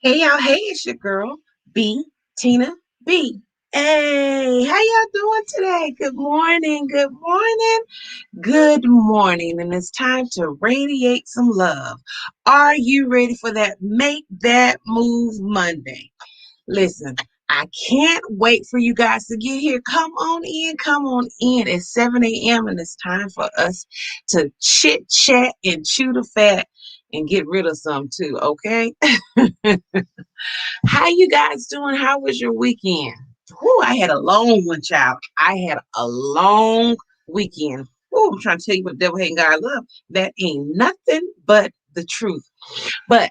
Hey y'all, hey, it's your girl, B, Tina B. Hey, how y'all doing today? Good morning, good morning, good morning. And it's time to radiate some love. Are you ready for that Make That Move Monday? Listen, I can't wait for you guys to get here. Come on in, come on in. It's 7 a.m. and it's time for us to chit chat and chew the fat and get rid of some too, okay? How you guys doing? How was your weekend? Whoo, I had a long one, child. I had a long weekend. Whoo, I'm trying to tell you what the devil hate and God love. That ain't nothing but the truth. But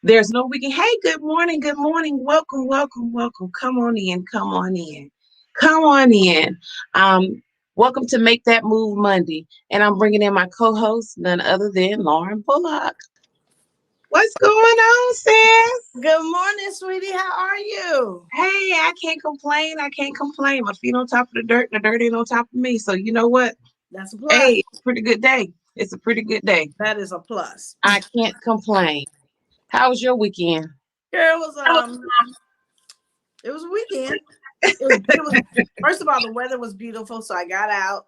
there's no weekend. Hey, good morning, good morning. Welcome, welcome, welcome. Come on in, come on in. Come on in. Welcome to Make That Move Monday. And I'm bringing in my co-host, none other than Lauren Bullock. What's going on, sis? Good morning, sweetie. How are you? Hey, I can't complain. I can't complain. My feet on top of the dirt, and the dirt ain't on top of me. So you know what? That's a plus. Hey, it's a pretty good day. It's a pretty good day. That is a plus. I can't complain. How was your weekend? Girl, it was a weekend. It was first of all, the weather was beautiful, so I got out,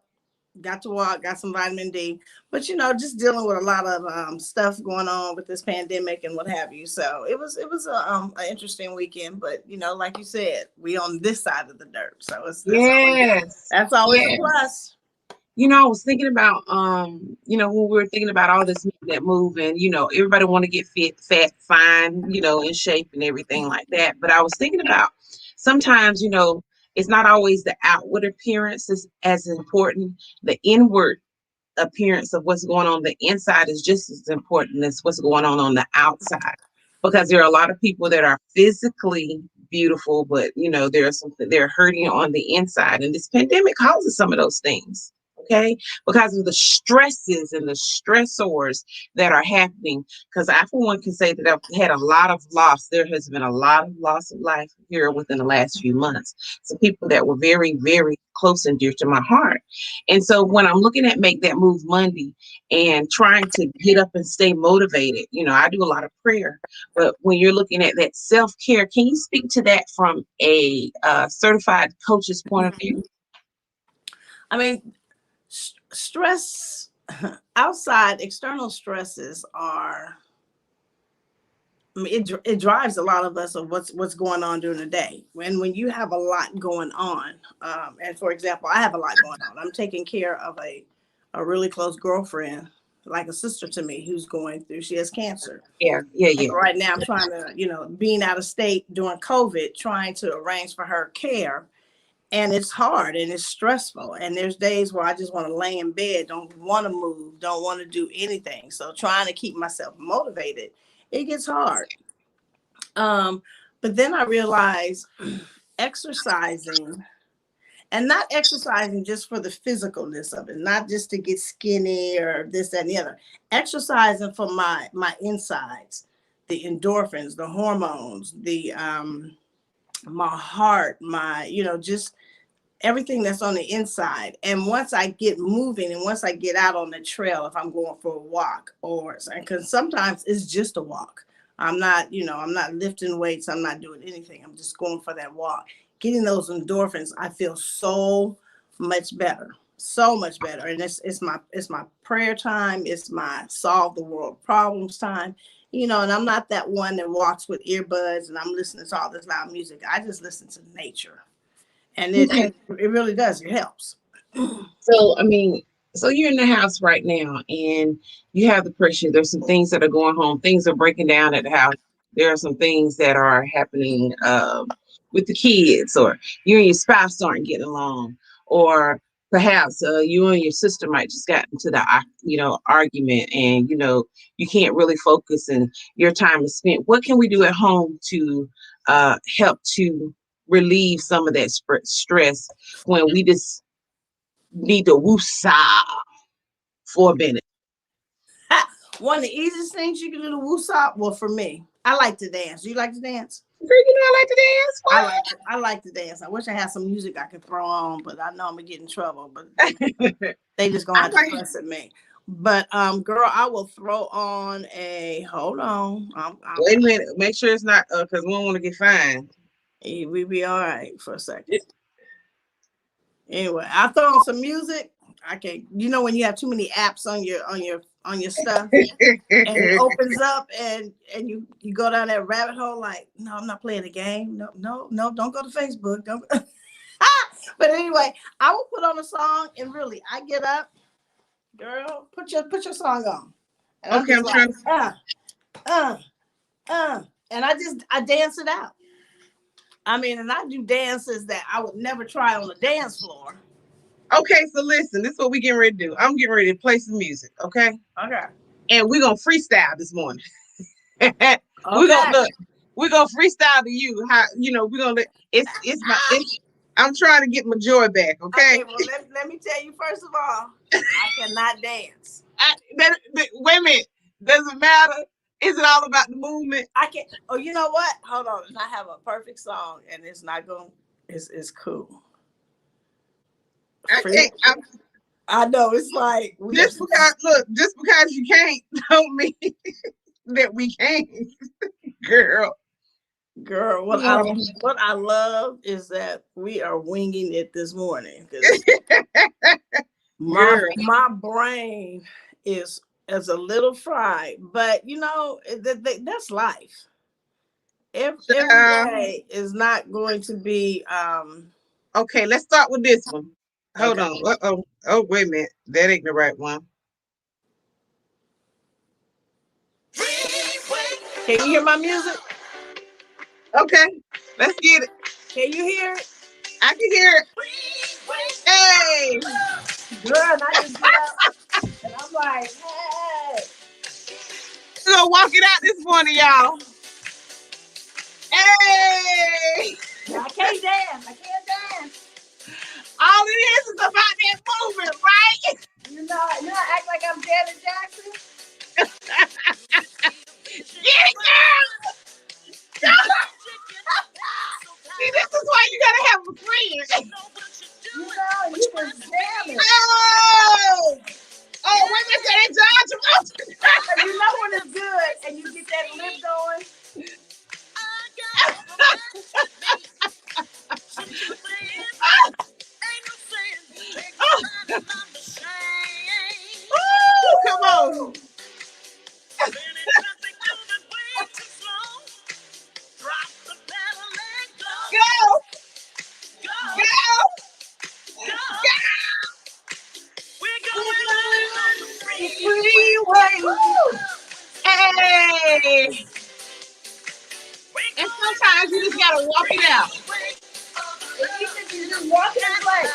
got to walk, got some vitamin D. But just dealing with a lot of stuff going on with this pandemic and what have you. So it was an interesting weekend. But like you said, we on this side of the dirt, so Yes. that's always a Yes. plus. I was thinking about when we were thinking about all this that move and everybody want to get fit, fat, fine, in shape and everything like that. But I was thinking about sometimes, it's not always the outward appearance is as important. The inward appearance of what's going on the inside is just as important as what's going on the outside. Because there are a lot of people that are physically beautiful, but there's something they're hurting on the inside. And this pandemic causes some of those things. Okay, because of the stresses and the stressors that are happening. Because I, for one, can say that I've had a lot of loss. There has been a lot of loss of life here within the last few months. Some people that were very, very close and dear to my heart. And so when I'm looking at Make That Move Monday and trying to get up and stay motivated, I do a lot of prayer. But when you're looking at that self care, can you speak to that from a certified coach's point of view? I mean, stress outside external stresses are. I mean, it drives a lot of us of what's going on during the day. When you have a lot going on, and for example, I have a lot going on. I'm taking care of a really close girlfriend, like a sister to me, who's going through. She has cancer. Yeah, yeah, And yeah. right now, I'm trying to, being out of state during COVID, trying to arrange for her care, and it's hard and it's stressful. And there's days where I just want to lay in bed, don't want to move, don't want to do anything. So trying to keep myself motivated, it gets hard. Um, but then I realized exercising, and not exercising just for the physicalness of it, not just to get skinny or this, that, and the other. Exercising for my insides, the endorphins, the hormones, the my heart, my just everything that's on the inside. And once I get moving and once I get out on the trail, if I'm going for a walk or because sometimes it's just a walk. I'm not, I'm not lifting weights. I'm not doing anything. I'm just going for that walk. Getting those endorphins, I feel so much better. So much better. And it's my prayer time. It's my solve the world problems time. And I'm not that one that walks with earbuds and I'm listening to all this loud music. I just listen to nature, and it Okay. it, it really does. It helps. So, so you're in the house right now and you have the pressure. There's some things that are going on. Things are breaking down at the house. There are some things that are happening with the kids, or you and your spouse aren't getting along, or perhaps you and your sister might just got into the argument, and you can't really focus, and your time is spent. What can we do at home to help to relieve some of that stress when we just need to woosah for a minute? One of the easiest things you can do to woosah. Well, for me, I like to dance. Do you like to dance? Girl, I like to dance. I like to dance. I wish I had some music I could throw on, but I know I'm gonna get in trouble. But What? they just gonna I have to like fuss at me. But girl, I will throw on a hold on. Wait a minute. Make sure it's not because we don't want to get fined. We be all right for a second. Anyway, I throw on some music. I can, you know, when you have too many apps on your stuff, and it opens up, and you go down that rabbit hole. Like, no, I'm not playing the game. No, don't go to Facebook. Don't. But anyway, I will put on a song, and really, I get up, girl, put your song on, and Okay, I'm like, trying. and I dance it out. I mean, and I do dances that I would never try on the dance floor. Okay, so listen, this is what we getting ready to do. I'm getting ready to play some music, okay? Okay. And we're gonna freestyle this morning. We're Okay. gonna look. We're gonna freestyle to you. How we're gonna I'm trying to get my joy back, okay? Okay, well let me tell you first of all, I cannot dance. Wait a minute. Doesn't matter. Is it all about the movement? I can't. Oh, you know what? Hold on. I have a perfect song, and it's not going. It's cool. I know it's like just because you can't don't mean that we can't, girl. Girl, what I love is that we are winging it this morning. My brain is a little fried, but you know that's life. Every day is not going to be. Okay, let's start with this one. Hold on. Oh, wait a minute. That ain't the right one. Can you hear my music? Okay, let's get it. Can you hear it? I can hear it. Hey! Girl, and I just get up and I'm like, hey. We're gonna walk it out this morning, y'all. Hey! I can't dance. All it is about that movement, right? You know, I act like I'm Janet Jackson. Get it, girl! See, this is why you gotta have a friend. You know, you was jamming. Oh, wait a minute, John. You know when it's good and you get that lip going. Oh, come on. Go. We're going freeway. Hey. And sometimes you just gotta walk it out. You just walk in place.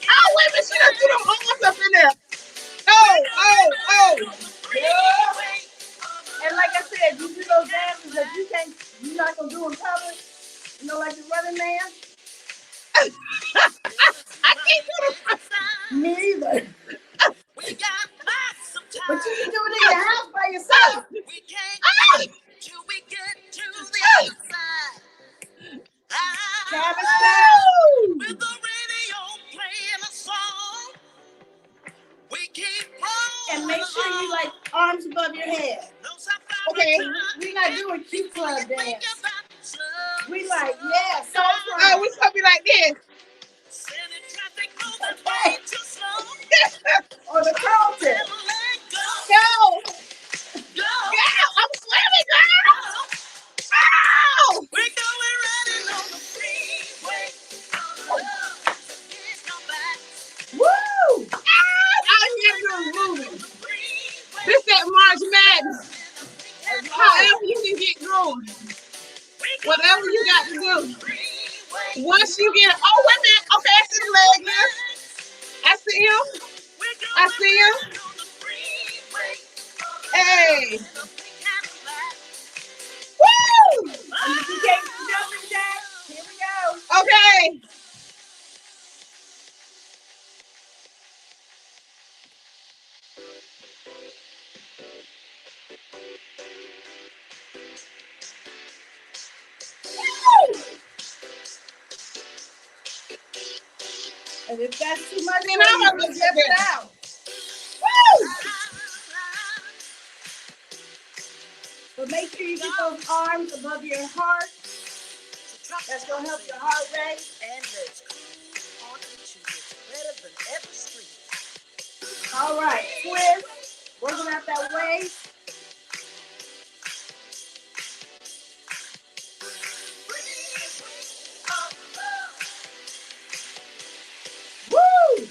Oh, wait a minute, she done threw them arms up in there. Oh. And like I said, you do those dances that you're not gonna do in public. You know, like the Running Man. I can't do the Me either. But you can do it in your house by yourself. We can't till we get to the other side. With the radio playing a song, we keep rolling. And make sure you like arms above your head. Okay. We're not doing cute club dance. We like, yeah, so oh, we supposed to be like this. Okay. Or the Carlton. Go. I'm swimming, girl. Oh. We're going running on the freeway. Woo! All you gotta do is moving. This that March Madness. However you can get going. Whatever you got to do. Once you get, oh, wait a minute. Okay, I see the leg now. I see him. I see him. Hey. Woo! You can't do jumping jacks. Here we go. Okay. And if that's too much, See, now I'm for gonna you, look just step at that. down. Woo! But make sure you get those arms above your heart. That's gonna help your heart rate. And there's cool on beaches. It's better than ever street. All right, twist. Working out that waist. Woo!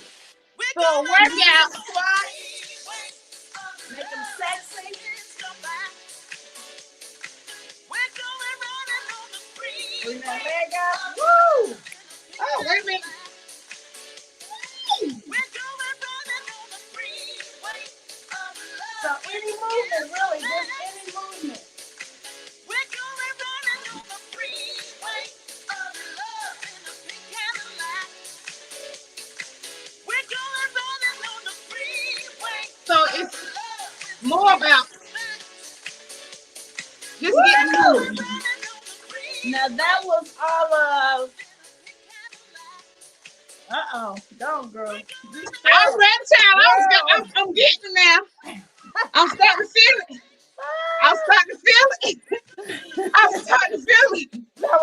So workout. Make them sexy. Bring that leg up. Woo! Oh, wait a minute. So any movement, really, just any movement. So it's more about just getting moving. Now that was all of. Go girl. I'm ready, child. I'm getting it now. I'm starting to feel it. I'm starting to feel it. I'm starting to feel it.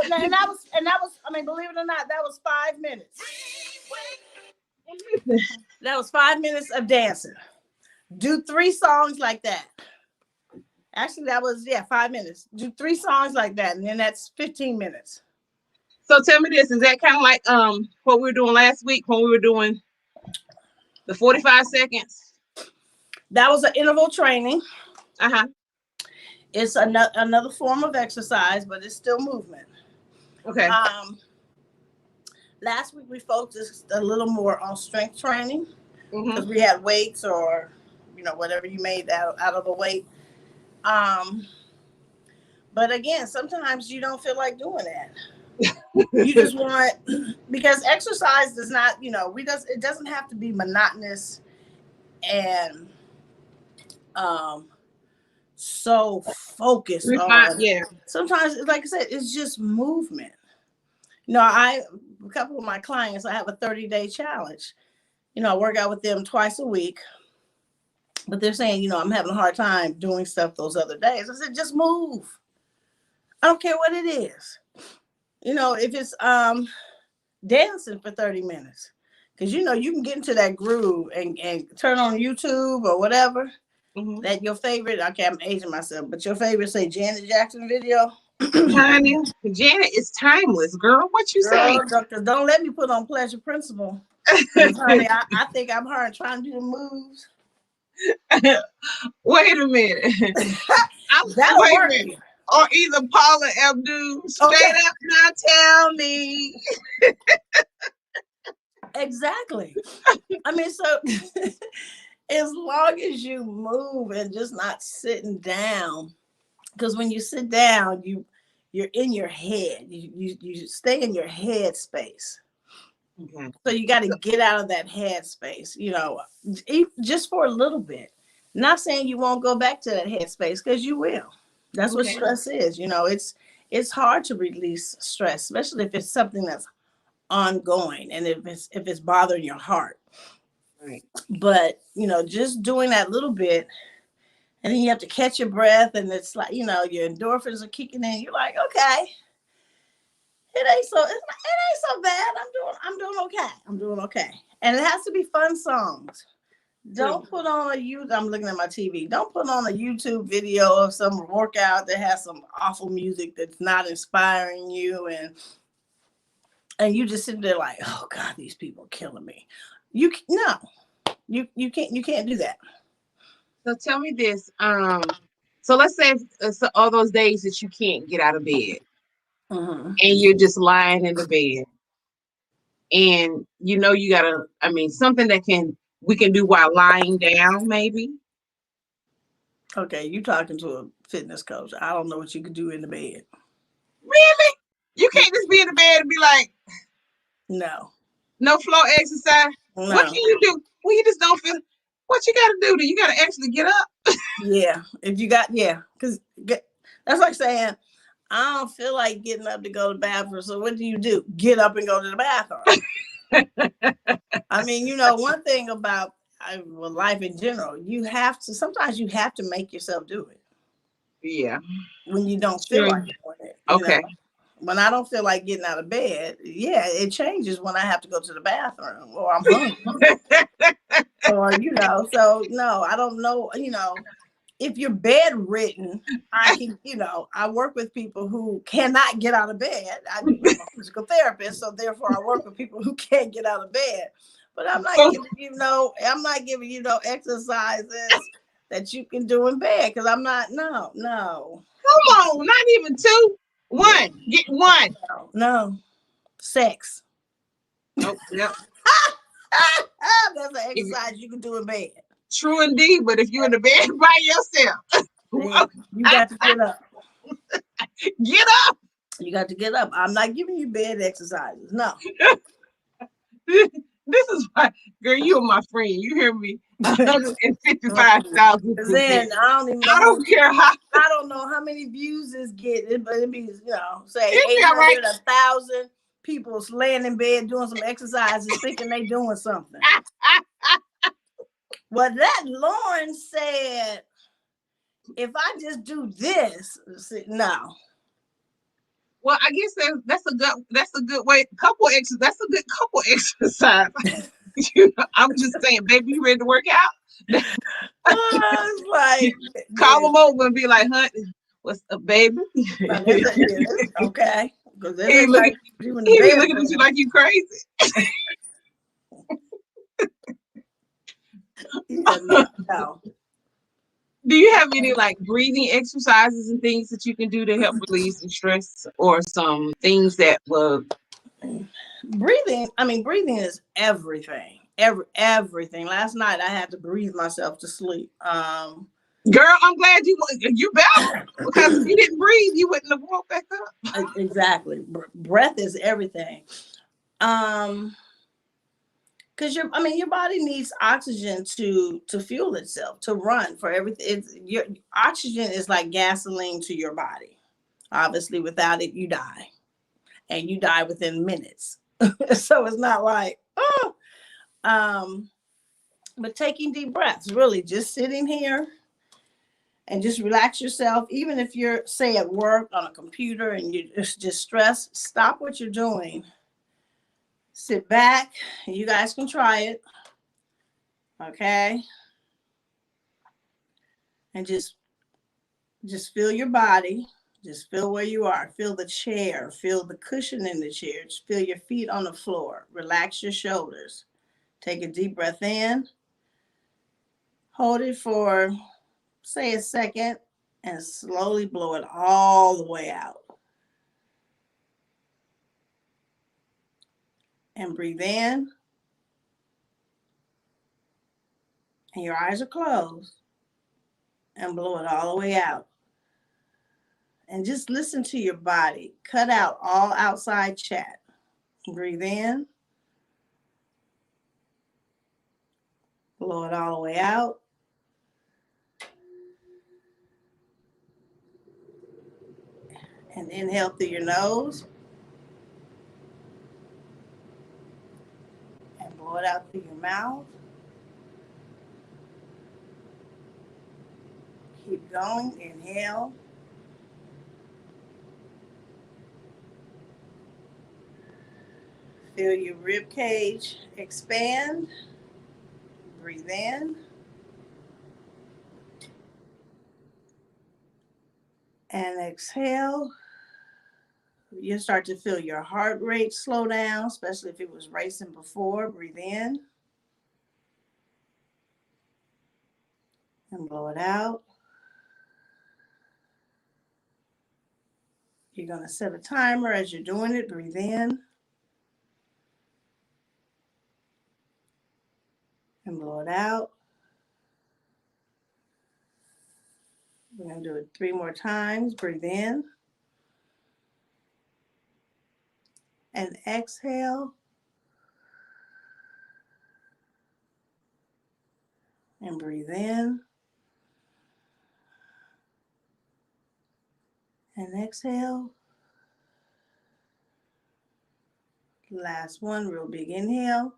That was. I mean, believe it or not, that was 5 minutes. That was 5 minutes of dancing. Do 3 songs like that. Actually, that was 5 minutes. Do 3 songs like that, and then that's 15 minutes. So tell me this: is that kind of like what we were doing last week when we were doing the 45 seconds? That was an interval training. Uh-huh. It's another form of exercise, but it's still movement. Okay. Last week we focused a little more on strength training because Mm-hmm. we had weights or whatever you made out of the weight. But again, sometimes you don't feel like doing that. You just want, because exercise does not, it doesn't have to be monotonous and so focused on. Yeah. Sometimes, like I said, it's just movement. A couple of my clients, I have a 30-day challenge. I work out with them twice a week, but they're saying, I'm having a hard time doing stuff those other days. I said, just move. I don't care what it is. If it's dancing for 30 minutes, because you can get into that groove and turn on YouTube or whatever. Mm-hmm. That your favorite, okay, I'm aging myself, but your favorite, say, Janet Jackson video. Honey, Janet is timeless, girl. What you say? Don't let me put on Pleasure Principle. Honey, I think I'm her trying to do the moves. Wait a minute. That'll work. Or either Paula Abdul, straight up now tell me. Exactly. I mean, so as long as you move and just not sitting down, because when you sit down, you're in your head. You stay in your head space. Okay. So you got to get out of that head space, just for a little bit. Not saying you won't go back to that head space, because you will. That's what stress is. It's hard to release stress, especially if it's something that's ongoing and if it's bothering your heart. Right. But just doing that little bit, and then you have to catch your breath, and it's like your endorphins are kicking in. You're like, okay, it ain't so bad. I'm doing okay. And it has to be fun songs. Don't put on I'm looking at my TV. Don't put on a YouTube video of some workout that has some awful music that's not inspiring you, and you just sitting there like, oh God, these people are killing me. You can't do that. So tell me this. So let's say all those days that you can't get out of bed, and you're just lying in the bed, and you gotta. I mean, something that we can do while lying down, maybe. Okay, you talking to a fitness coach. I don't know what you could do in the bed. Really? You can't just be in the bed and be like, no floor exercise. No. What can you do? Well, you just don't feel. What you gotta do? You gotta actually get up. Yeah, if you got because that's like saying, I don't feel like getting up to go to the bathroom. So what do? Get up and go to the bathroom. I mean, one thing about well, life in general, sometimes you have to make yourself do it Yeah. when you don't feel True. like doing it. Okay. When I don't feel like getting out of bed, yeah, it changes when I have to go to the bathroom or I'm hungry. Or, so no, I don't know, if you're bedridden, I can, I work with people who cannot get out of bed. I'm a physical therapist, so therefore I work with people who can't get out of bed. But I'm not So, giving you exercises that you can do in bed because I'm not, no. come on, not even two. Yeah, One. Get one. no. Sex. Oh, yeah. That's an If- exercise you can do in bed. True indeed. But if you're in the bed by yourself, Yeah, you got to get up. get up. You got to get up. I'm not giving you bed exercises. No. This is why, girl, you are my friend. You hear me? Because 155,000%. then I don't even know. I don't care how. I don't know how many views this get, but it means say It'll be all right. 800, 1,000 people laying in bed doing some exercises, thinking they doing something. Well, that Lauren said, if I just do this, no. Well, I guess that's a good way. That's a good couple exercise. I'm just saying, baby, you ready to work out? It's like Call them over and be like, honey, what's up, baby? okay. Because He be looking at you like you crazy. No. Do you have any like breathing exercises and things that you can do to help release the stress, or some things that will? Breathing is everything. Everything. Last night I had to breathe myself to sleep. Girl, I'm glad you better, because if you didn't breathe, you wouldn't have woke back up. Exactly. Breath is everything. Because your body needs oxygen to fuel itself, to run for everything. Your oxygen is like gasoline to your body. Obviously, without it, you die, and you die within minutes. So it's not like, oh. But taking deep breaths, really, just sitting here and just relax yourself. Even if you're, say, at work on a computer and you're just stressed, stop what you're doing. Sit back. You guys can try it. Okay. And just feel your body. Just feel where you are. Feel the chair. Feel the cushion in the chair. Just feel your feet on the floor. Relax your shoulders. Take a deep breath in. Hold it for, say, a second, and slowly blow it all the way out. And breathe in. And your eyes are closed. And blow it all the way out. And just listen to your body. Cut out all outside chat. Breathe in. Blow it all the way out. And inhale through your nose. And blow it out through your mouth. Keep going. Inhale. Feel your rib cage expand. Breathe in. And exhale. You'll start to feel your heart rate slow down, especially if it was racing before. Breathe in. And blow it out. You're going to set a timer as you're doing it. Breathe in. And blow it out. We're going to do it 3 more times. Breathe in. And exhale. And breathe in. And exhale. Last one, real big inhale.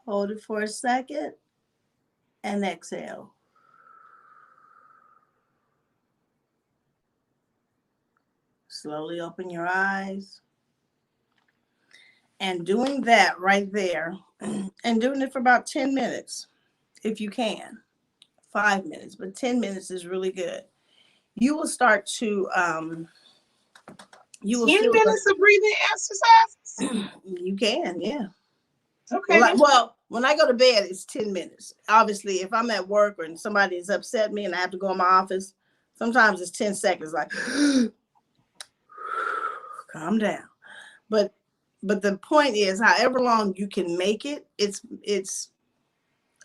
Hold it for a second and exhale. Slowly open your eyes. And doing that right there, and doing it for about 10 minutes, if you can. 5 minutes, but 10 minutes is really good. You will start to, you will 10 feel minutes of breathing exercises? you can, yeah. Okay. Well, when I go to bed, it's 10 minutes. Obviously, if I'm at work and somebody has upset me and I have to go in my office, sometimes it's 10 seconds, like, calm down. But the point is, however long you can make it, it's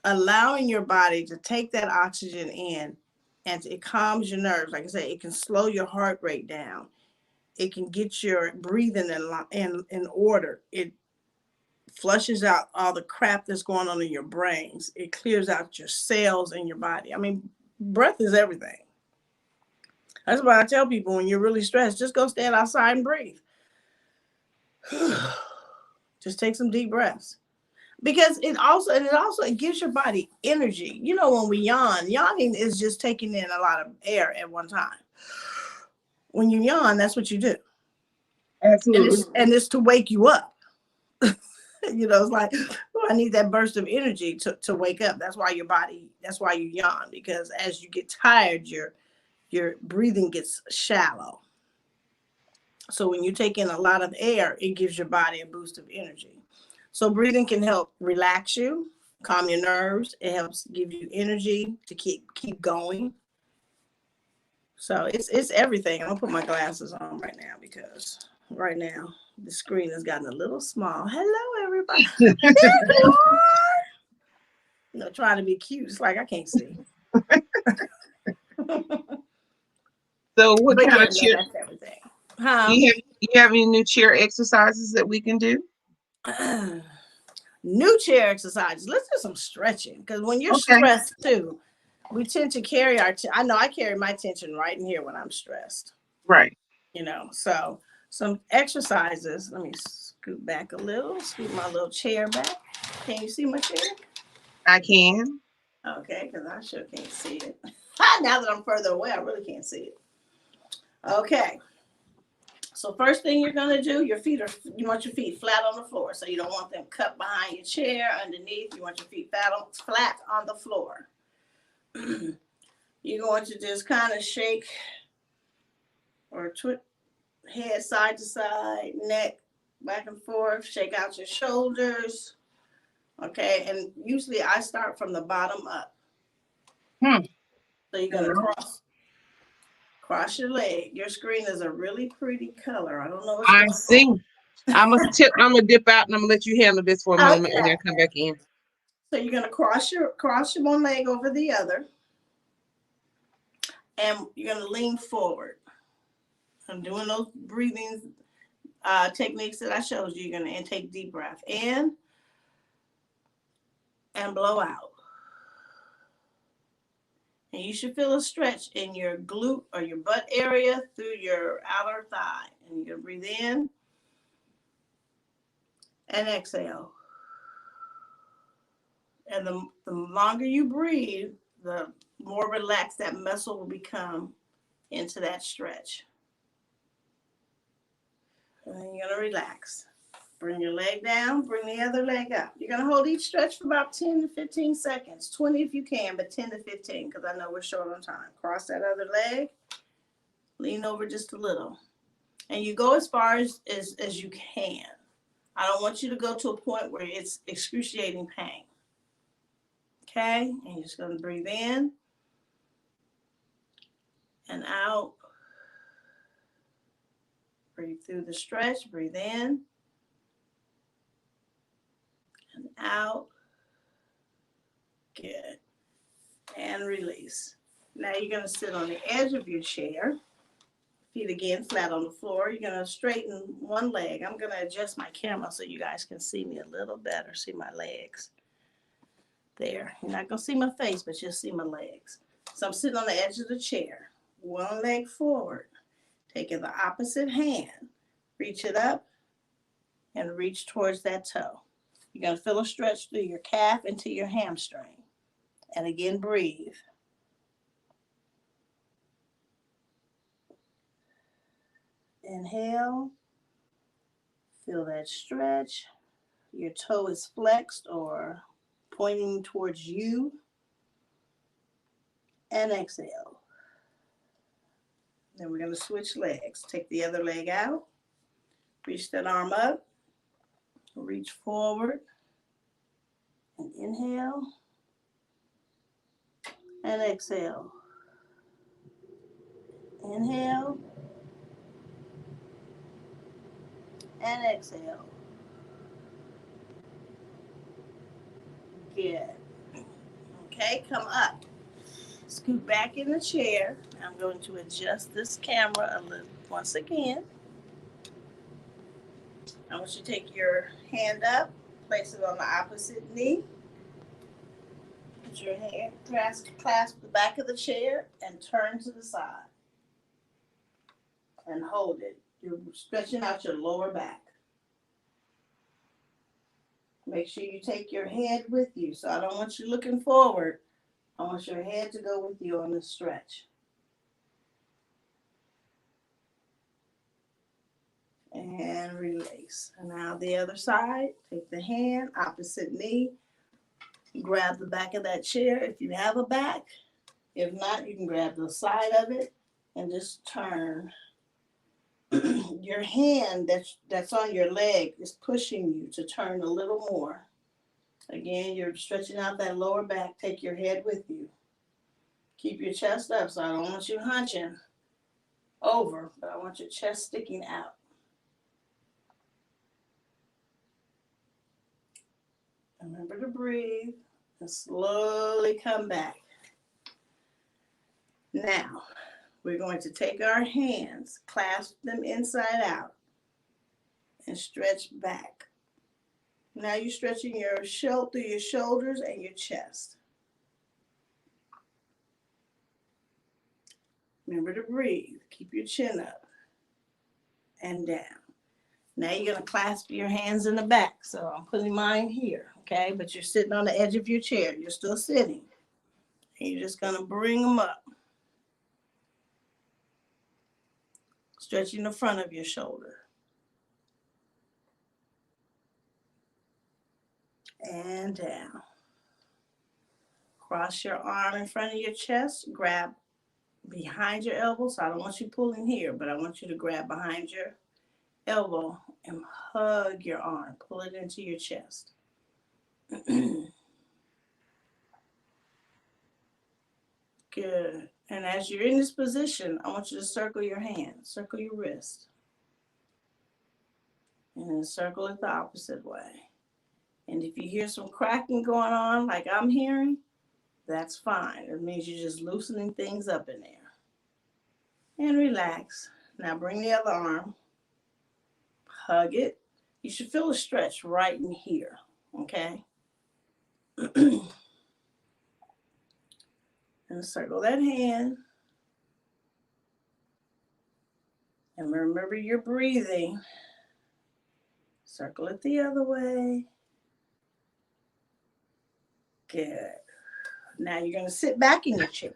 allowing your body to take that oxygen in, and it calms your nerves. Like I said, it can slow your heart rate down. It can get your breathing in order. It flushes out all the crap that's going on in your brains. It clears out your cells in your body. I mean, breath is everything. That's why I tell people, when you're really stressed, just go stand outside and breathe. Just take some deep breaths. Because it gives your body energy. You know, when we yawning is just taking in a lot of air at one time. When you yawn, that's what you do. Absolutely. And it's to wake you up. You know, it's like, oh, I need that burst of energy to wake up. That's why you yawn, because as you get tired, your breathing gets shallow. So when you take in a lot of air, it gives your body a boost of energy. So breathing can help relax you, calm your nerves. It helps give you energy to keep going. So it's everything. I'm gonna put my glasses on right now, because right now the screen has gotten a little small. Hello, everybody. There you are. You know, trying to be cute. It's like I can't see. So what But kind yeah, of chair? that's everything. You have any new chair exercises that we can do? New chair exercises. Let's do some stretching, because when you're Okay. stressed too, we tend to carry I know I carry my tension right in here when I'm stressed. Right. You know, so some exercises. Let me scoot back a little. Scoot my little chair back. Can you see my chair? I can. Okay, because I sure can't see it. Now that I'm further away, I really can't see it. Okay. So first thing you're gonna do, you want your feet flat on the floor. So you don't want them cut behind your chair, underneath. You want your feet flat on the floor. You're going to just kind of shake or twist head side to side, neck back and forth, shake out your shoulders. Okay, and usually I start from the bottom up. So you're gonna cross your leg. Your screen is a really pretty color. I don't know what's I going see. on. I'm gonna dip out and I'm gonna let you handle this for a moment and Okay. then come back in. So you're gonna cross your one leg over the other, and you're gonna lean forward. I'm doing those breathing techniques that I showed you. You're gonna intake deep breath in and blow out. And you should feel a stretch in your glute or your butt area through your outer thigh. And you're gonna breathe in and exhale. And the longer you breathe, the more relaxed that muscle will become into that stretch. And then you're gonna relax. Bring your leg down, bring the other leg up. You're gonna hold each stretch for about 10 to 15 seconds, 20 if you can, but 10 to 15, because I know we're short on time. Cross that other leg, lean over just a little. And you go as far as you can. I don't want you to go to a point where it's excruciating pain. Okay, and you're just gonna breathe in and out. Breathe through the stretch, breathe in and out. Good. And release. Now you're going to sit on the edge of your chair. Feet again flat on the floor. You're going to straighten one leg. I'm going to adjust my camera so you guys can see me a little better. See my legs. There. You're not going to see my face, but you'll see my legs. So I'm sitting on the edge of the chair. One leg forward. Taking the opposite hand. Reach it up and reach towards that toe. You're going to feel a stretch through your calf into your hamstring. And again, breathe. Inhale. Feel that stretch. Your toe is flexed or pointing towards you. And exhale. Then we're going to switch legs. Take the other leg out. Reach that arm up. Reach forward. And inhale. And exhale. Inhale. And exhale. Good. Okay, come up. Scoot back in the chair. I'm going to adjust this camera a little once again. I want you to take your hand up, place it on the opposite knee. Put your hand, clasp the back of the chair and turn to the side. And hold it. You're stretching out your lower back. Make sure you take your head with you. So I don't want you looking forward. I want your head to go with you on this stretch. And release. And now the other side. Take the hand, opposite knee. Grab the back of that chair if you have a back. If not, you can grab the side of it and just turn. Your hand that's on your leg is pushing you to turn a little more. Again, you're stretching out that lower back. Take your head with you. Keep your chest up, so I don't want you hunching over, but I want your chest sticking out. Remember to breathe and slowly come back. Now, we're going to take our hands, clasp them inside out, and stretch back. Now you're stretching your through your shoulders and your chest. Remember to breathe. Keep your chin up and down. Now you're going to clasp your hands in the back. So I'm putting mine here, okay? But you're sitting on the edge of your chair. You're still sitting. And you're just going to bring them up. Stretching the front of your shoulder. And down. Cross your arm in front of your chest. Grab behind your elbow. So I don't want you pulling here, but I want you to grab behind your elbow and hug your arm. Pull it into your chest. Good. And as you're in this position, I want you to circle your hand, circle your wrist. And then circle it the opposite way. And if you hear some cracking going on like I'm hearing, that's fine. It means you're just loosening things up in there. And relax. Now bring the other arm. Hug it. You should feel a stretch right in here. Okay? And circle that hand. And remember you're breathing. Circle it the other way. Good. Now you're going to sit back in your chair.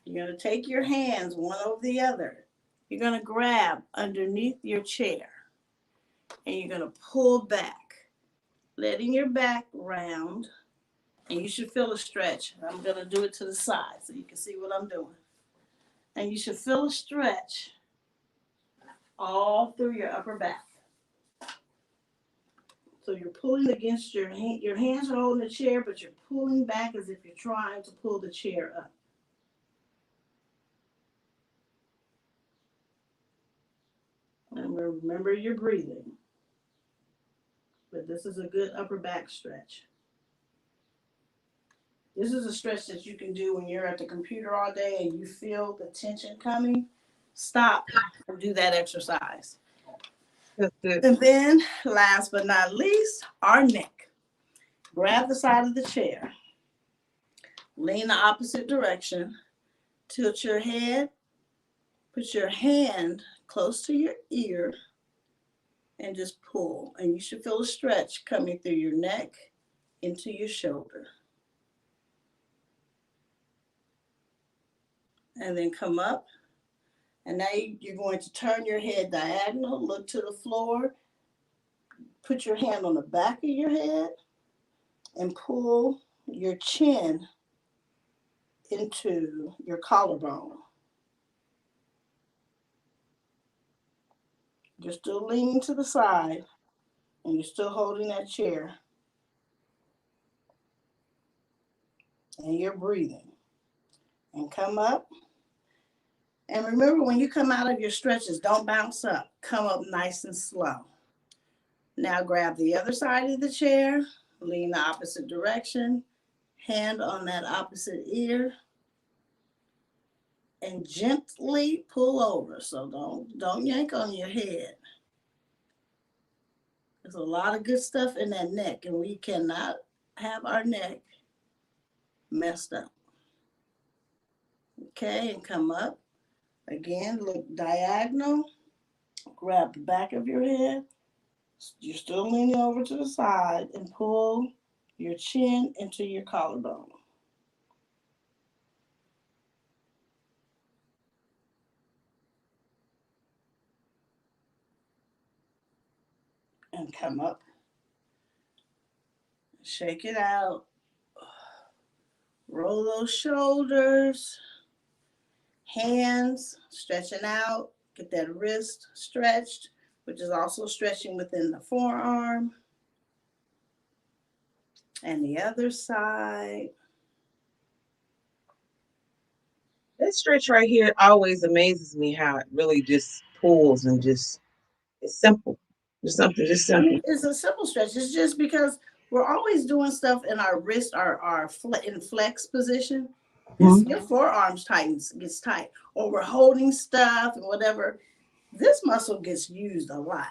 You're going to take your hands one over the other. You're going to grab underneath your chair. And you're going to pull back, letting your back round. And you should feel a stretch. I'm going to do it to the side so you can see what I'm doing. And you should feel a stretch all through your upper back. So you're pulling against your hand. Your hands are holding the chair, but you're pulling back as if you're trying to pull the chair up. And remember you're breathing. But this is a good upper back stretch. This is a stretch that you can do when you're at the computer all day and you feel the tension coming. Stop and do that exercise. That's good. And then, last but not least, our neck. Grab the side of the chair. Lean the opposite direction. Tilt your head. Put your hand close to your ear. and just pull. And you should feel a stretch coming through your neck into your shoulder. And then come up. And now you're going to turn your head diagonal, look to the floor, put your hand on the back of your head, and pull your chin into your collarbone. You're still leaning to the side, and you're still holding that chair. And you're breathing. And come up. And remember, when you come out of your stretches, don't bounce up. Come up nice and slow. Now grab the other side of the chair, lean the opposite direction, hand on that opposite ear, and gently pull over. So don't yank on your head. There's a lot of good stuff in that neck, and we cannot have our neck messed up. Okay, and come up. Again, look diagonal. Grab the back of your head. You're still leaning over to the side, and pull your chin into your collarbone. And come up. Shake it out. Roll those shoulders. Hands stretching out. Get that wrist stretched, which is also stretching within the forearm. And the other side. This stretch right here always amazes me how it really just pulls and just, it's simple. Just something just simple. It's a simple stretch. It's just because we're always doing stuff in our wrist, our in flex position. Mhm. Your forearms gets tight, or we're holding stuff and whatever. This muscle gets used a lot.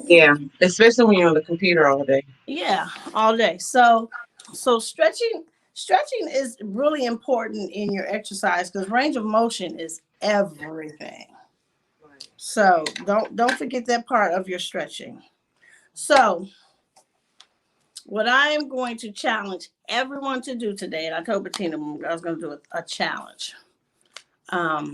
Yeah, especially when you're on the computer all day. Yeah, all day. So stretching is really important in your exercise because range of motion is everything. So don't forget that part of your stretching. So what I am going to challenge everyone to do today, and I told Bettina I was going to do a challenge. I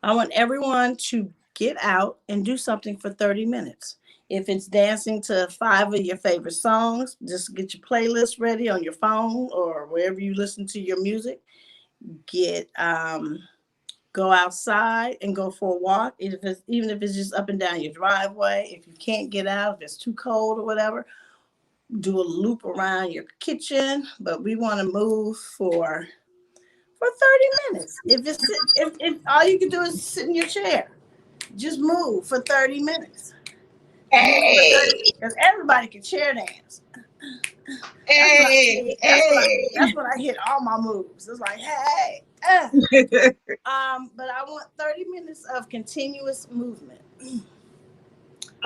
want everyone to get out and do something for 30 minutes. If it's dancing to 5 of your favorite songs, just get your playlist ready on your phone or wherever you listen to your music. Go outside and go for a walk, even if it's just up and down your driveway. If you can't get out, if it's too cold or whatever, do a loop around your kitchen. But we want to move for 30 minutes. If all you can do is sit in your chair, just move for 30 minutes. Hey, Because everybody can chair dance. hey, That's when I hit all my moves. It's like, hey. But I want 30 minutes of continuous movement.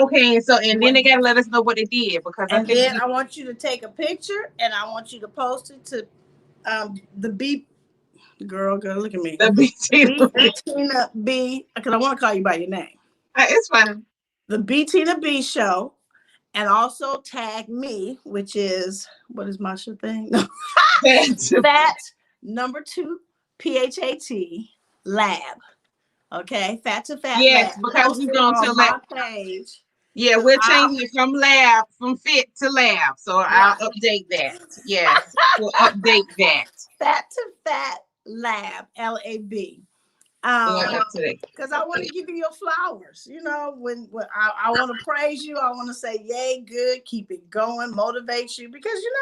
Okay, and then they gotta let us know what they did because And then I want you to take a picture and I want you to post it to the B girl, look at me. the Bettina B, because I want to call you by your name. It's fine. The Bettina B show, and also tag me, which is what is my thing? Fat number 2 PHAT lab. Okay, Fat to Fat yes, lab. because we're going to my page. Yeah, we're changing it from fit to lab. So I'll update that. Yes, we'll update that. Fat to Fat lab, LAB. Because I want to give you your flowers. You know, when I want to praise you, I want to say, yay, good, keep it going, motivate you. Because you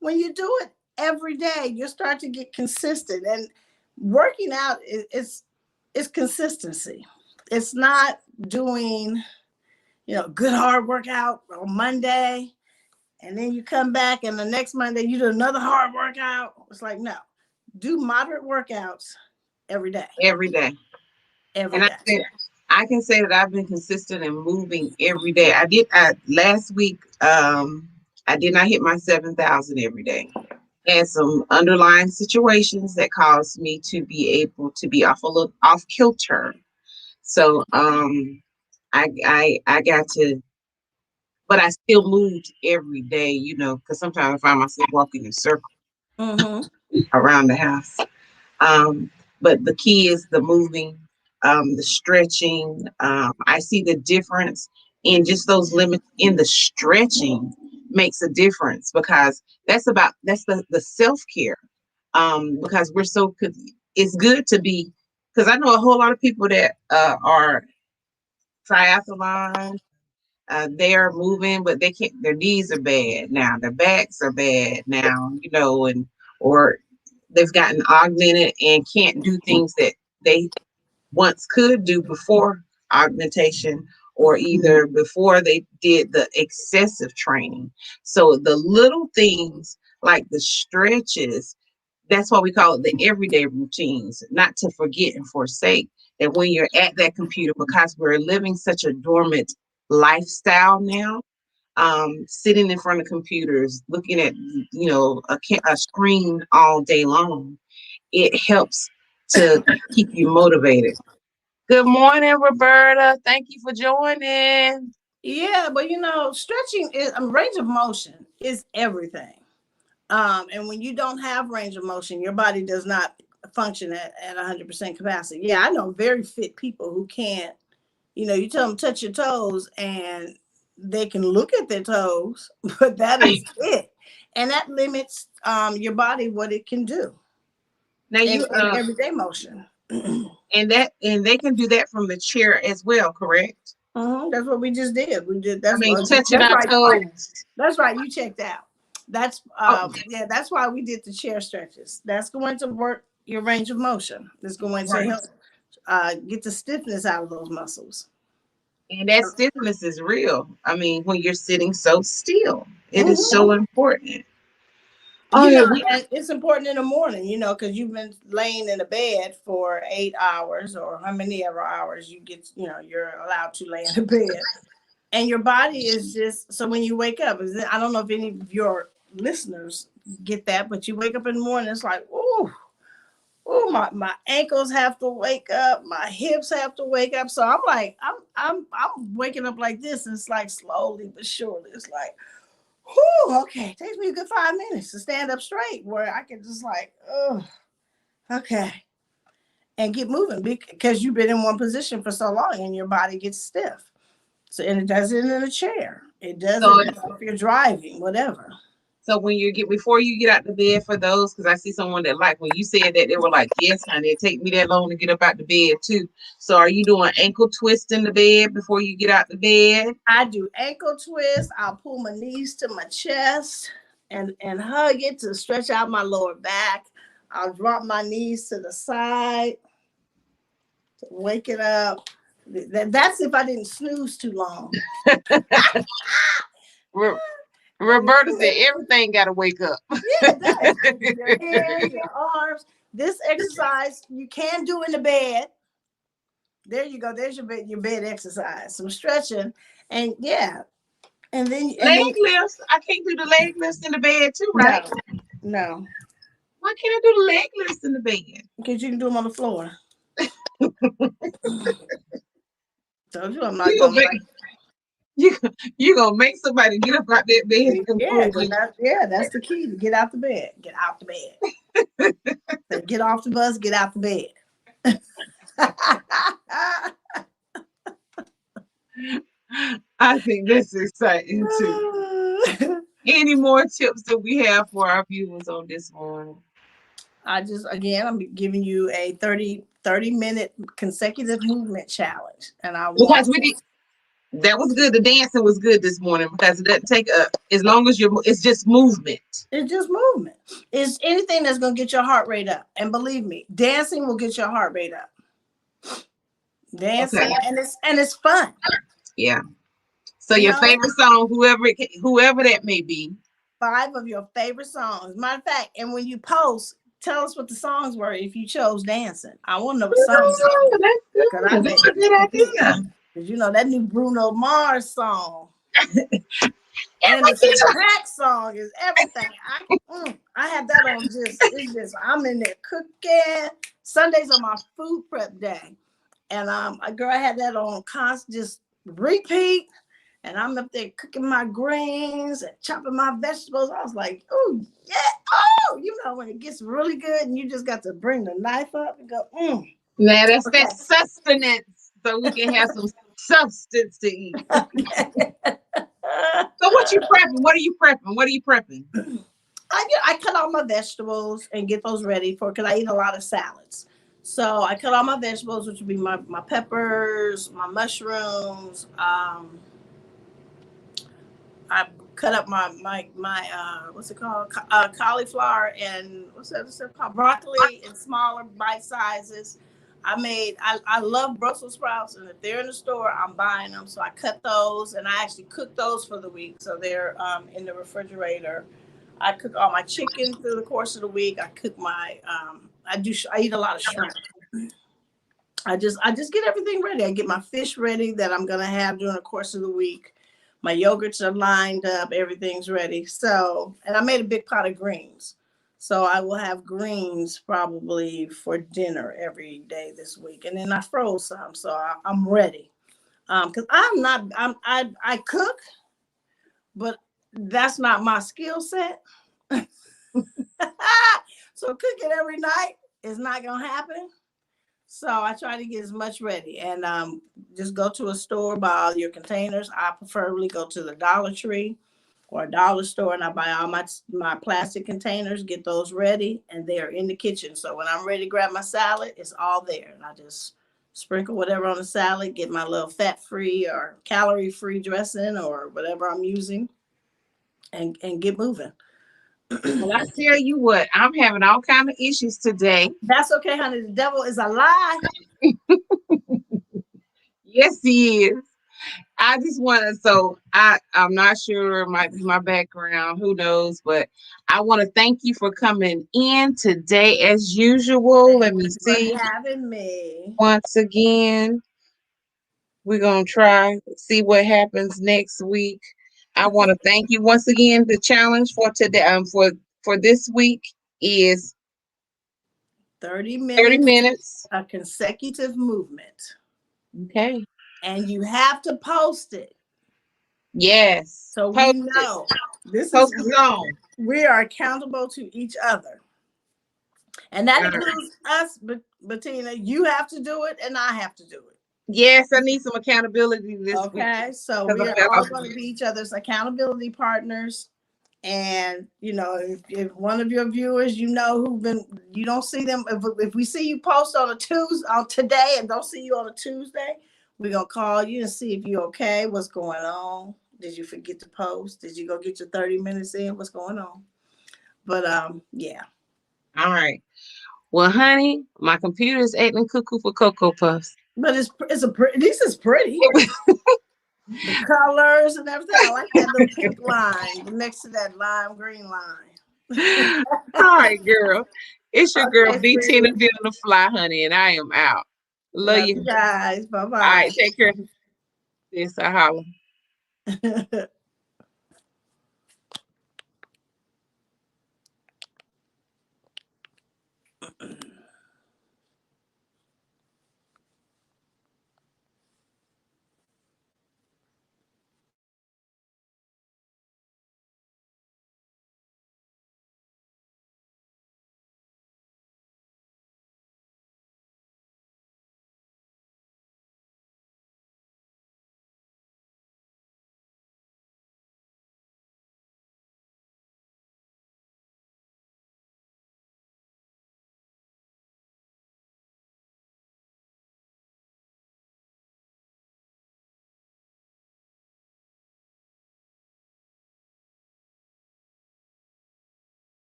when you do it every day, you start to get consistent. And working out is consistency. It's not doing good hard workout on Monday, and then you come back and the next Monday you do another hard workout. It's like, no, do moderate workouts every day. Every day. I can say that I've been consistent in moving every day. Last week, I did not hit my 7,000 every day. And some underlying situations that caused me to be able to be off kilter. So, I got to, but I still moved every day, because sometimes I find myself walking in circles Mm-hmm. around the house. Um, but the key is the moving, the stretching. I see the difference in just those limits in the stretching makes a difference because that's the self care. Because we're so it's good to be because I know a whole lot of people that are triathlon. They are moving, but they can't. Their knees are bad now. Their backs are bad now. And or they've gotten augmented and can't do things that they once could do before augmentation or either before they did the excessive training. So the little things like the stretches, that's why we call it the everyday routines, not to forget and forsake that when you're at that computer, because we're living such a dormant lifestyle now, sitting in front of computers, looking at, a screen all day long, it helps to keep you motivated. Good morning, Roberta. Thank you for joining. Yeah, but stretching is range of motion is everything. And when you don't have range of motion, your body does not function at 100% capacity. Yeah, I know very fit people who can't, you tell them touch your toes and they can look at their toes, but that is it. And that limits your body what it can do Now in, you in everyday motion. and they can do that from the chair as well, correct? That's what we just did. We did. I mean, touching That's our right. toes. That's right. You checked out. That's Oh, yeah. That's why we did the chair stretches. That's going to work your range of motion. It's going to right. help get the stiffness out of those muscles. And that stiffness is real. I mean, when you're sitting so still, it is Mhm. so important. Oh yeah, And it's important in the morning, because you've been laying in a bed for 8 hours or how many ever hours you get, you're allowed to lay in the bed. And your body is just, so when you wake up, I don't know if any of your listeners get that, but you wake up in the morning, it's like, oh, my ankles have to wake up, my hips have to wake up. So I'm like, I'm waking up like this, and it's like slowly but surely. It's like, whew, okay, it takes me a good 5 minutes to stand up straight where I can just like, oh, okay, and get moving because you've been in one position for so long and your body gets stiff. So, and it does it in a chair. It does so it if you're driving, whatever. so when you get before you get out the bed for those, because I see someone that like when you said that they were like, yes, honey, it take me that long to get up out the bed too. So are you doing ankle twist in the bed before you get out the bed? I do ankle twists. I'll pull my knees to my chest and hug it to stretch out my lower back. I'll drop my knees to the side to wake it up. That's if I didn't snooze too long. Roberta said everything got to wake up. Yeah, it does. Your hands, your arms. This exercise you can do in the bed. There you go. There's your bed exercise. Some stretching, and yeah, and then Leg lifts. I can't do the leg lifts in the bed too, right? no, Why can't I do the leg lifts in the bed? because you can do them on the floor. Told you I'm not You gonna gonna make you you gonna make somebody get up out that bed and yeah, move. that's the key to get out the bed. Get out the bed. So get off the bus, get out the bed. I think that's exciting too. Any more tips that we have for our viewers on this morning? I'm giving you a 30-minute consecutive movement challenge. And I Because want we did that was good. The dancing was good this morning because it doesn't take as long as it's just movement. it's just movement. It's anything that's gonna get your heart rate up. And believe me, dancing will get your heart rate up. Dancing Okay. and it's fun. Yeah. So You your know, favorite song, whoever that may be. 5 of your favorite songs. Matter of fact, and when you post, tell us what the songs were if you chose dancing. I want to know what songs. Oh, that's good. That's a good idea. Because that new Bruno Mars song and the Snack song is everything. I have that on it's just I'm in there cooking. Sundays are my food prep day. And girl, I had that on constant, just repeat. And I'm up there cooking my greens and chopping my vegetables. I was like, oh, yeah. Oh, when it gets really good and you just got to bring the knife up and go, Now that's okay. that sustenance, so we can have some substance to eat. Okay. So what you prepping? What are you prepping? What are you prepping? I cut all my vegetables and get those ready because I eat a lot of salads. So I cut all my vegetables, which would be my peppers, my mushrooms. I cut up my what's it called? Cauliflower and what's that called? Broccoli in smaller bite sizes. I love Brussels sprouts, and if they're in the store, I'm buying them. So I cut those, and I actually cook those for the week. So they're in the refrigerator. I cook all my chicken through the course of the week. I cook my I eat a lot of shrimp. I just get everything ready. I get my fish ready that I'm gonna have during the course of the week. My yogurts are lined up, everything's ready. So, and I made a big pot of greens. So I will have greens probably for dinner every day this week. And then I froze some, so I'm ready. Because I cook, but that's not my skill set. So cooking every night is not gonna happen. So I try to get as much ready and just go to a store, buy all your containers. I preferably go to the Dollar Tree or a dollar store and I buy all my plastic containers, get those ready, and they are in the kitchen. So when I'm ready to grab my salad, it's all there. And I just sprinkle whatever on the salad, get my little fat-free or calorie-free dressing or whatever I'm using and get moving. Well, I tell you what, I'm having all kind of issues today. That's okay, honey. The devil is a lie. Yes, he is. I just want to, so I'm not sure, it might be my background, who knows, but I want to thank you for coming in today as usual. Let me For see. having me. Once again, we're going to try, see what happens next week. I want to thank you once again. The challenge for today, for this week is 30 30 minutes, minutes. a consecutive movement. Okay. And you have to post it. Yes. So Post we it. know Post the song. we are accountable to each other. And that All right. includes us, Bettina. You have to do it and I have to do it. Yes, I need some accountability this week. Okay. So 'Cause we I are fell all off. going to be each other's accountability partners. And if one of your viewers, you don't see them, if we see you post on a Tuesday on today and don't see you on a Tuesday, we're gonna call you and see if you're okay. What's going on? Did you forget to post? Did you go get your 30 minutes in? What's going on? But yeah. All right. Well, honey, my computer is acting cuckoo for Cocoa Puffs. But this is pretty. The colors and everything. I like that little pink line next to that lime green line. All right, girl. It's your girl, Okay, B. Tina sweetie. Bill the Fly, honey, and I am out. Love Love you. you guys. All Bye-bye. right, take care. Yes, I holla.